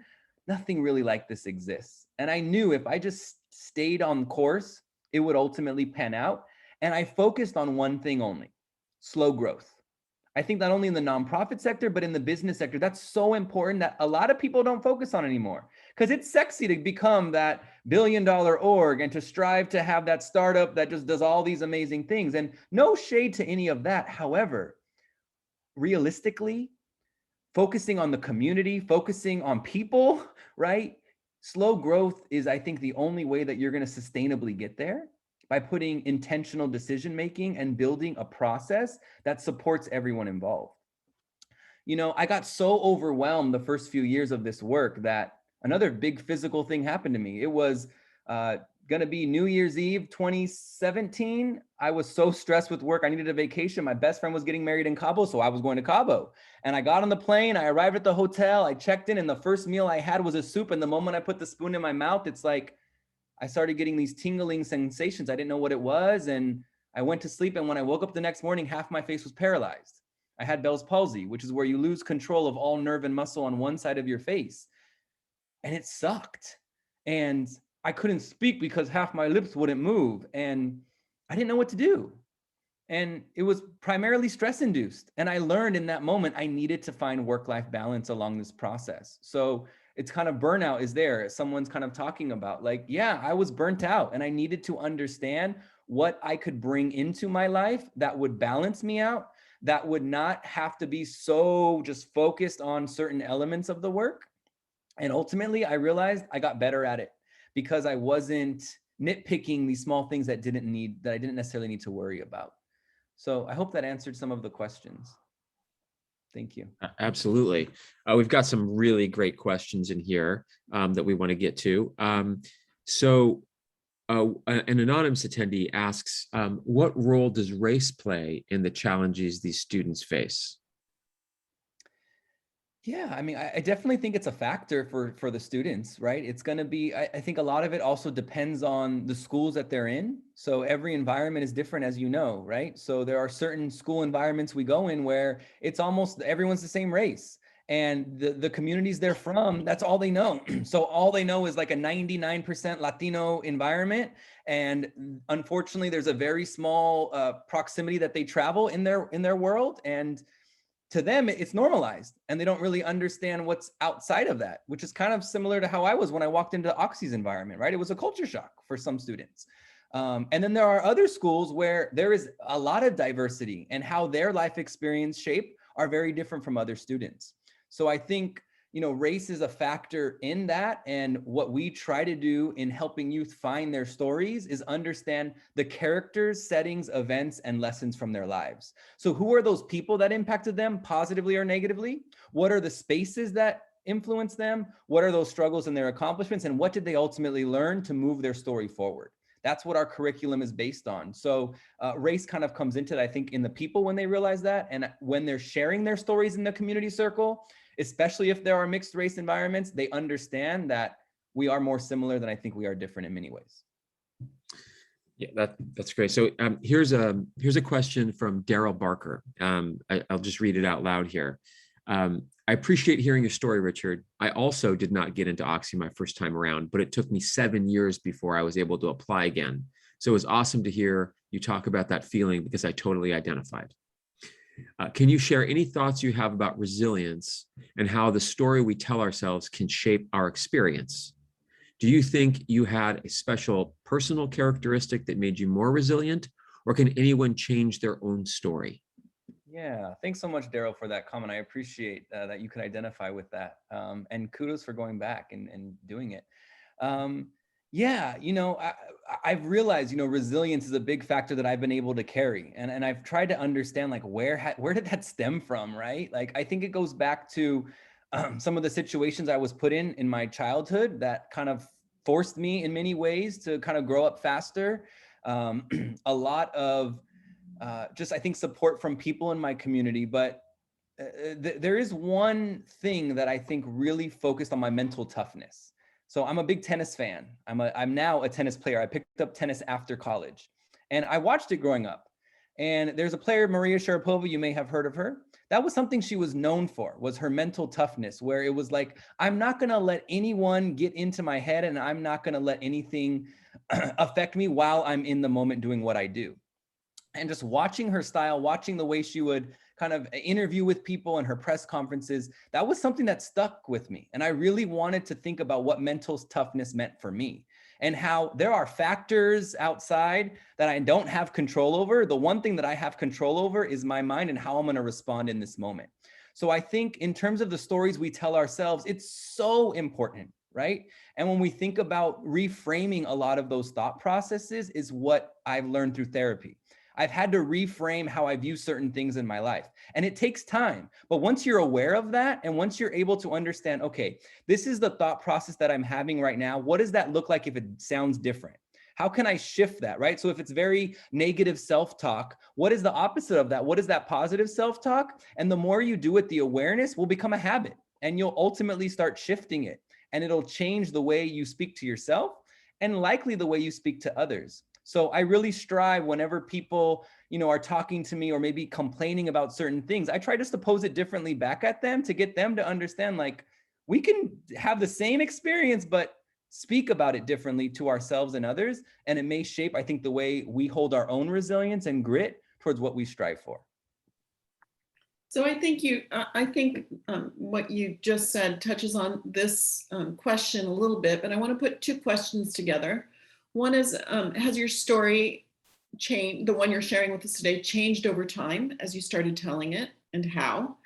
nothing really like this exists. And I knew if I just stayed on course, it would ultimately pan out. And I focused on one thing only: slow growth. I think not only in the nonprofit sector, but in the business sector, that's so important that a lot of people don't focus on anymore, because it's sexy to become that billion-dollar org and to strive to have that startup that just does all these amazing things. And no shade to any of that. However, realistically, focusing on the community, focusing on people, right? Slow growth is, I think, the only way that you're going to sustainably get there, by putting intentional decision-making and building a process that supports everyone involved. I got so overwhelmed the first few years of this work that another big physical thing happened to me. It was going to be New Year's Eve, 2017. I was so stressed with work. I needed a vacation. My best friend was getting married in Cabo, so I was going to Cabo. And I got on the plane, I arrived at the hotel, I checked in, and the first meal I had was a soup. And the moment I put the spoon in my mouth, it's like I started getting these tingling sensations. I didn't know what it was. And I went to sleep. And when I woke up the next morning, half my face was paralyzed. I had Bell's palsy, which is where you lose control of all nerve and muscle on one side of your face. And it sucked. And I couldn't speak because half my lips wouldn't move. And I didn't know what to do. And it was primarily stress induced. And I learned in that moment, I needed to find work-life balance along this process. So it's kind of burnout is there. Someone's kind of talking about, like, yeah, I was burnt out, and I needed to understand what I could bring into my life that would balance me out, that would not have to be so just focused on certain elements of the work. And ultimately, I realized I got better at it because I wasn't nitpicking these small things that I didn't necessarily need to worry about. So I hope that answered some of the questions. Thank you. Absolutely. We've got some really great questions in here that we want to get to. So an anonymous attendee asks, what role does race play in the challenges these students face? Yeah, I mean, I definitely think it's a factor for the students, right? It's going to be, I think a lot of it also depends on the schools that they're in. So every environment is different, as you know, right? So there are certain school environments we go in where it's almost everyone's the same race. And the communities they're from, that's all they know. So all they know is like a 99% Latino environment. And unfortunately, there's a very small proximity that they travel in their world. And to them, it's normalized and they don't really understand what's outside of that, which is kind of similar to how I was when I walked into Oxy's environment, right? It was a culture shock for some students. And then there are other schools where there is a lot of diversity and how their life experience shape are very different from other students. So I think, race is a factor in that. And what we try to do in helping youth find their stories is understand the characters, settings, events, and lessons from their lives. So who are those people that impacted them positively or negatively? What are the spaces that influence them? What are those struggles and their accomplishments? And what did they ultimately learn to move their story forward? That's what our curriculum is based on. So race kind of comes into it, I think, in the people when they realize that, and when they're sharing their stories in the community circle, especially if there are mixed race environments, they understand that we are more similar than I think we are different in many ways. Yeah, that's great. So here's a question from Daryl Barker. I'll just read it out loud here. I appreciate hearing your story, Richard. I also did not get into Oxy my first time around, but it took me 7 years before I was able to apply again. So it was awesome to hear you talk about that feeling because I totally identified. Can you share any thoughts you have about resilience and how the story we tell ourselves can shape our experience? Do you think you had a special personal characteristic that made you more resilient, or can anyone change their own story? Yeah, thanks so much, Daryl, for that comment. I appreciate that you can identify with that. And kudos for going back and doing it. Yeah, I've realized, resilience is a big factor that I've been able to carry. And I've tried to understand, like, where did that stem from, right? Like, I think it goes back to some of the situations I was put in my childhood that kind of forced me in many ways to kind of grow up faster. A lot of just, I think, support from people in my community. But there is one thing that I think really focused on my mental toughness. So I'm a big tennis fan. I'm now a tennis player. I picked up tennis after college, and I watched it growing up. And there's a player, Maria Sharapova, you may have heard of her. That was something she was known for, was her mental toughness, where it was like, I'm not going to let anyone get into my head, and I'm not going to let anything affect me while I'm in the moment doing what I do. And just watching her style, watching the way she would kind of interview with people in her press conferences, that was something that stuck with me. And I really wanted to think about what mental toughness meant for me and how there are factors outside that I don't have control over. The one thing that I have control over is my mind and how I'm going to respond in this moment. So I think in terms of the stories we tell ourselves, it's so important, right? And when we think about reframing a lot of those thought processes is what I've learned through therapy. I've had to reframe how I view certain things in my life. And it takes time. But once you're aware of that, and once you're able to understand, okay, this is the thought process that I'm having right now. What does that look like if it sounds different? How can I shift that, right? So if it's very negative self-talk, what is the opposite of that? What is that positive self-talk? And the more you do it, the awareness will become a habit, and you'll ultimately start shifting it. And it'll change the way you speak to yourself and likely the way you speak to others. So I really strive whenever people, are talking to me or maybe complaining about certain things, I try just to pose it differently back at them to get them to understand, like, we can have the same experience, but speak about it differently to ourselves and others. And it may shape, I think, the way we hold our own resilience and grit towards what we strive for. So I think what you just said touches on this question a little bit, but I want to put two questions together. One is, has your story changed, the one you're sharing with us today, changed over time as you started telling it, and how?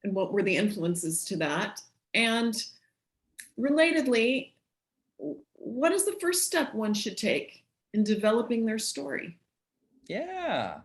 And what were the influences to that? And relatedly, what is the first step one should take in developing their story? Yeah.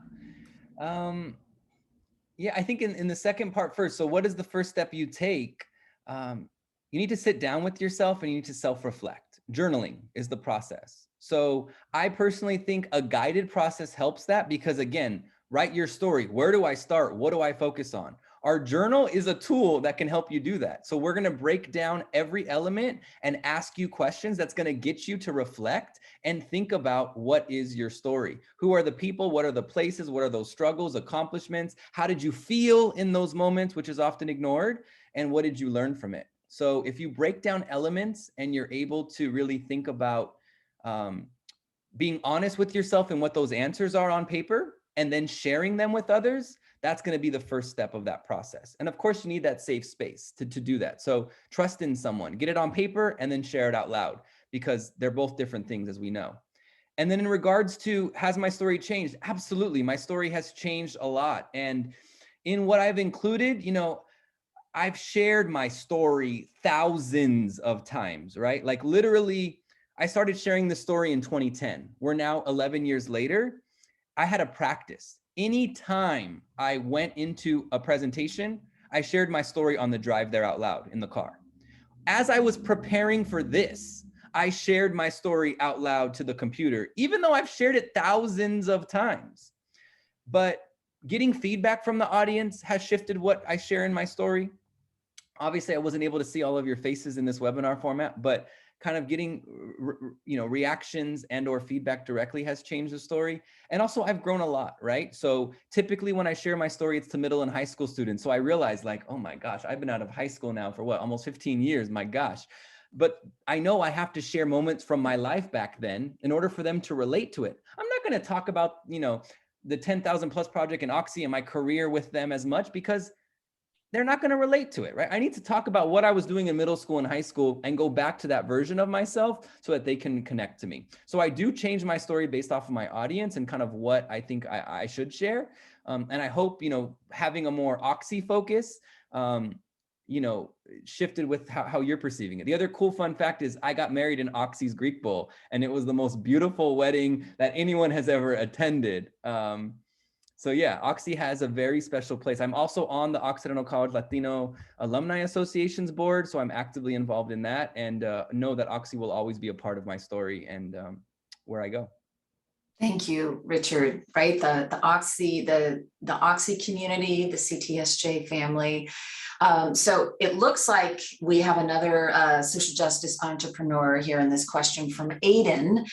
Yeah, I think in the second part first. So what is the first step you take? You need to sit down with yourself and you need to self-reflect. Journaling is the process. So I personally think a guided process helps that because, again, write your story. Where do I start? What do I focus on? Our journal is a tool that can help you do that. So we're going to break down every element and ask you questions that's going to get you to reflect and think about what is your story. Who are the people? What are the places? What are those struggles, accomplishments? How did you feel in those moments, which is often ignored? And what did you learn from it? So if you break down elements and you're able to really think about being honest with yourself and what those answers are on paper, and then sharing them with others, That's going to be the first step of that process. And of course, you need that safe space to do that. So trust in someone, get it on paper, and then share it out loud, because they're both different things, as we know. And then in regards to, has my story changed? Absolutely. My story has changed a lot. And in what I've included, I've shared my story thousands of times, right? Like literally, I started sharing the story in 2010. We're now 11 years later. I had a practice. Anytime I went into a presentation, I shared my story on the drive there out loud in the car. As I was preparing for this, I shared my story out loud to the computer, even though I've shared it thousands of times. But getting feedback from the audience has shifted what I share in my story. Obviously, I wasn't able to see all of your faces in this webinar format, but kind of getting reactions and or feedback directly has changed the story. And also I've grown a lot, right? So typically when I share my story, it's to middle and high school students. So I realized like, oh my gosh, I've been out of high school now for what, almost 15 years, my gosh. But I know I have to share moments from my life back then in order for them to relate to it. I'm not going to talk about, the 10,000 plus project and Oxy and my career with them as much, because they're not going to relate to it, right? I need to talk about what I was doing in middle school and high school and go back to that version of myself so that they can connect to me. So I do change my story based off of my audience and kind of what I think I should share. And I hope, having a more Oxy focus, shifted with how you're perceiving it. The other cool fun fact is I got married in Oxy's Greek Bowl, and it was the most beautiful wedding that anyone has ever attended. So yeah, Oxy has a very special place. I'm also on the Occidental College Latino Alumni Association's board, so I'm actively involved in that, and know that Oxy will always be a part of my story and where I go. Thank you, Richard. Right, the Oxy, the Oxy community, the CTSJ family. So it looks like we have another social justice entrepreneur here in this question from Aiden.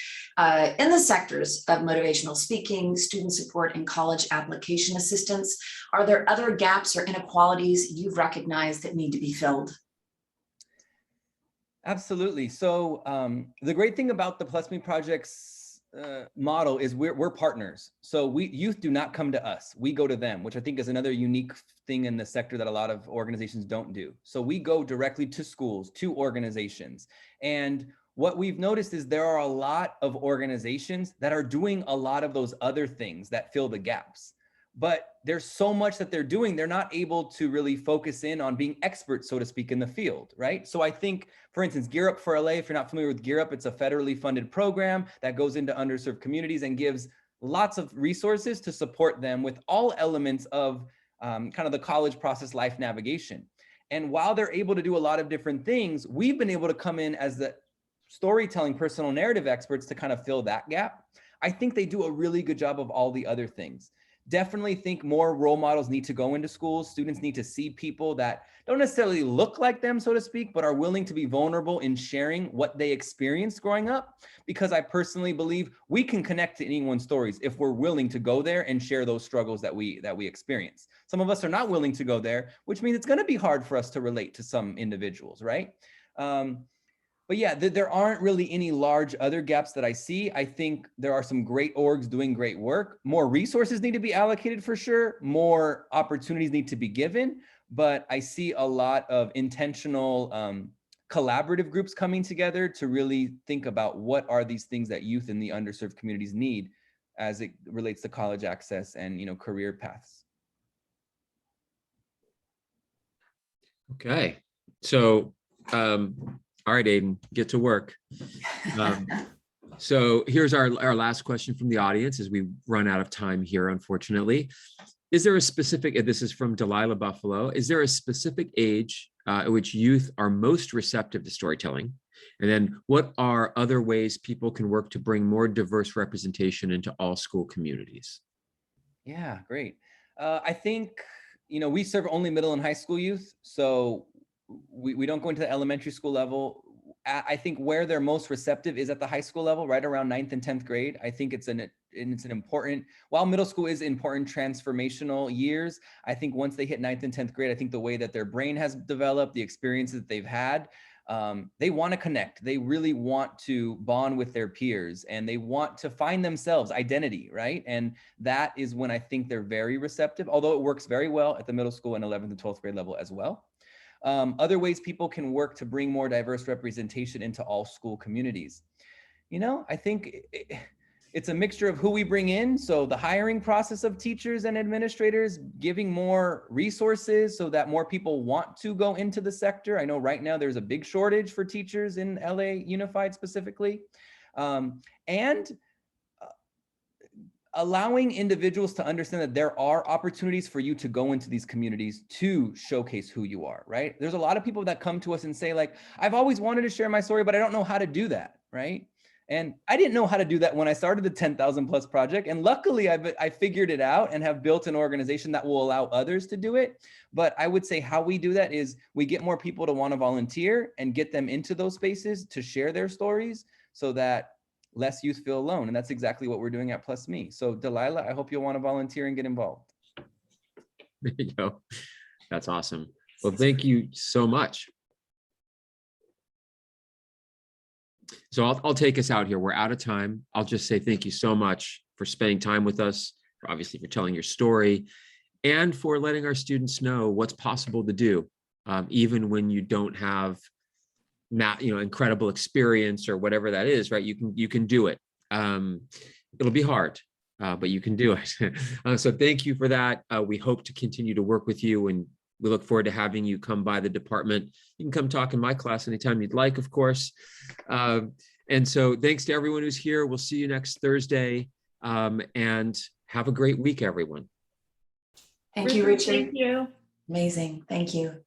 In the sectors of motivational speaking, student support, and college application assistance, are there other gaps or inequalities you've recognized that need to be filled? Absolutely. So the great thing about the PlusMe project's model is we're partners. So youth do not come to us. We go to them, which I think is another unique thing in the sector that a lot of organizations don't do. So we go directly to schools, to organizations. And what we've noticed is there are a lot of organizations that are doing a lot of those other things that fill the gaps. But there's so much that they're doing, they're not able to really focus in on being experts, so to speak, in the field, right? So I think, for instance, Gear Up for LA, if you're not familiar with Gear Up, it's a federally funded program that goes into underserved communities and gives lots of resources to support them with all elements of kind of the college process life navigation. And while they're able to do a lot of different things, we've been able to come in as the storytelling personal narrative experts to kind of fill that gap. I think they do a really good job of all the other things. Definitely think more role models need to go into schools. Students need to see people that don't necessarily look like them, so to speak, but are willing to be vulnerable in sharing what they experienced growing up. Because I personally believe we can connect to anyone's stories if we're willing to go there and share those struggles that we experience. Some of us are not willing to go there, which means it's going to be hard for us to relate to some individuals, right? But yeah, there aren't really any large other gaps that I see. I think there are some great orgs doing great work. More resources need to be allocated for sure. More opportunities need to be given. But I see a lot of intentional collaborative groups coming together to really think about what are these things that youth in the underserved communities need as it relates to college access and career paths. Okay, so all right, Aiden, get to work. So here's our last question from the audience as we run out of time here, unfortunately. Is there a specific, and this is from Delilah Buffalo, is there a specific age at which youth are most receptive to storytelling? And then what are other ways people can work to bring more diverse representation into all school communities? Yeah, great. I think, we serve only middle and high school youth. So we don't go into the elementary school level. I think where they're most receptive is at the high school level, right around 9th and 10th grade. I think it's an important, while middle school is important transformational years, I think once they hit 9th and 10th grade, I think the way that their brain has developed, the experiences that they've had, They want to connect. They really want to bond with their peers, and they want to find themselves, identity, right? And that is when I think they're very receptive, although it works very well at the middle school and 11th and 12th grade level as well. Other ways people can work to bring more diverse representation into all school communities. I think it's a mixture of who we bring in. So the hiring process of teachers and administrators, giving more resources so that more people want to go into the sector. I know right now there's a big shortage for teachers in LA Unified specifically. And allowing individuals to understand that there are opportunities for you to go into these communities to showcase who you are, right? There's a lot of people that come to us and say like, I've always wanted to share my story, but I don't know how to do that, right? And I didn't know how to do that when I started the 10,000 Plus project. And luckily I figured it out and have built an organization that will allow others to do it. But I would say how we do that is we get more people to want to volunteer and get them into those spaces to share their stories so that less youth feel alone. And that's exactly what we're doing at PlusMe. So Delilah, I hope you'll want to volunteer and get involved. There you go. That's awesome. Well, thank you so much. So I'll take us out here. We're out of time. I'll just say thank you so much for spending time with us, obviously for telling your story, and for letting our students know what's possible to do, even when you don't have incredible experience or whatever that is, right? You can do it. It'll be hard, but you can do it. So thank you for that. We hope to continue to work with you, and we look forward to having you come by the department. You can come talk in my class anytime you'd like, of course. And so thanks to everyone who's here. We'll see you next Thursday, and have a great week, everyone. Thank you, Richard. Thank you. Amazing. Thank you.